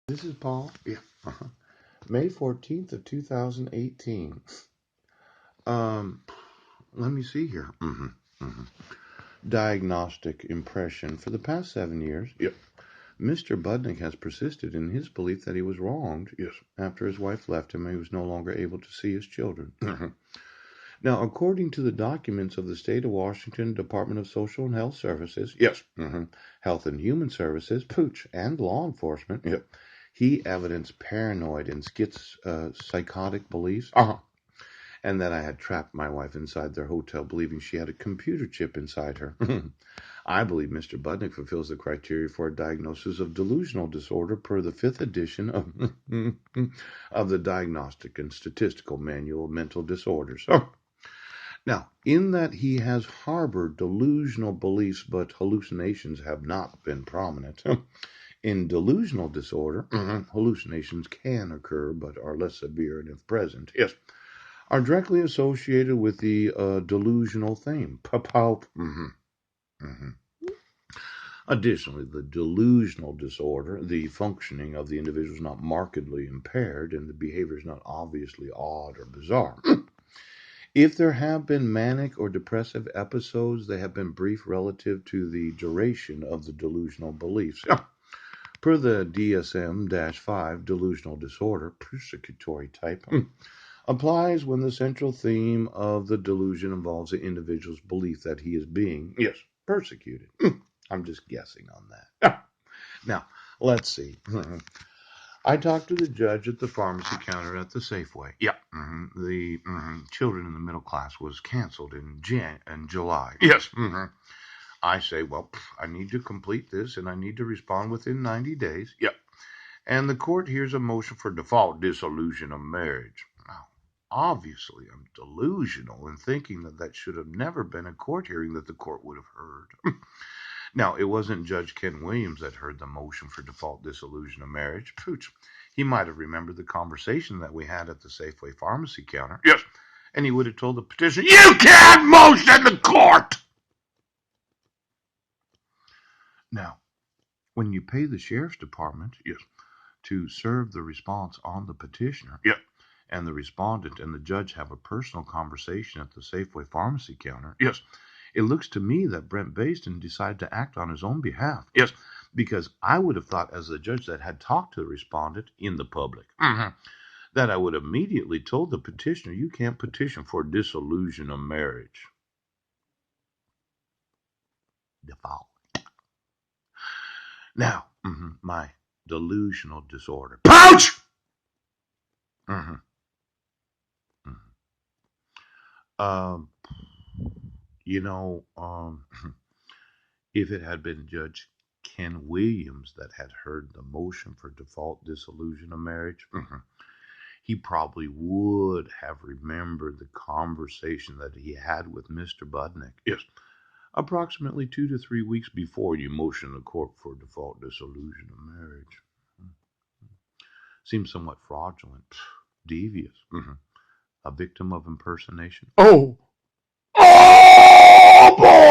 This is Paul. Yeah. May 14th of 2018. Um, Let me see here. Hmm. Diagnostic impression. For the past 7 years, yep, Mr. Budnick has persisted in his belief that he was wronged. Yes. After his wife left him, he was no longer able to see his children. Now, according to the documents of the State of Washington Department of Social and Health Services, yes, Health and Human Services, Pooch, and law enforcement, yep, he evidenced paranoid and psychotic beliefs, and that I had trapped my wife inside their hotel, believing she had a computer chip inside her. I believe Mr. Budnick fulfills the criteria for a diagnosis of delusional disorder per the fifth edition of the Diagnostic and Statistical Manual of Mental Disorders. Now, in that he has harbored delusional beliefs, but hallucinations have not been prominent. In delusional disorder, hallucinations can occur, but are less severe, and if present, yes, are directly associated with the delusional theme. Additionally, the delusional disorder, the functioning of the individual is not markedly impaired, and the behavior is not obviously odd or bizarre. If there have been manic or depressive episodes, they have been brief relative to the duration of the delusional beliefs. Per the DSM-5 delusional disorder, persecutory type, applies when the central theme of the delusion involves the individual's belief that he is being, yes, persecuted. I'm just guessing on that. Now, let's see. I talked to the judge at the pharmacy counter at the Safeway. Yeah. The children in the middle class was canceled in July. Yes. I say, well, I need to complete this and I need to respond within 90 days. Yep. And the court hears a motion for default dissolution of marriage. Now, obviously, I'm delusional in thinking that that should have never been a court hearing that the court would have heard. Now, it wasn't Judge Ken Williams that heard the motion for default dissolution of marriage. Pooch, he might have remembered the conversation that we had at the Safeway pharmacy counter. Yes. And he would have told the petitioner, "You can't motion the court!" Now, when you pay the sheriff's department, yes, to serve the response on the petitioner, yeah, and the respondent and the judge have a personal conversation at the Safeway pharmacy counter, yes, it looks to me that Brent Baston decided to act on his own behalf. Yes, because I would have thought, as the judge that had talked to the respondent in the public, that I would have immediately told the petitioner, "You can't petition for dissolution of marriage." Default. Now, my delusional disorder. Pouch! hmm Um, you know, if it had been Judge Ken Williams that had heard the motion for default dissolution of marriage, he probably would have remembered the conversation that he had with Mr. Budnick. Yes, approximately 2 to 3 weeks before you motion the court for default dissolution of marriage. Seems somewhat fraudulent, devious, a victim of impersonation. Oh, oh boy!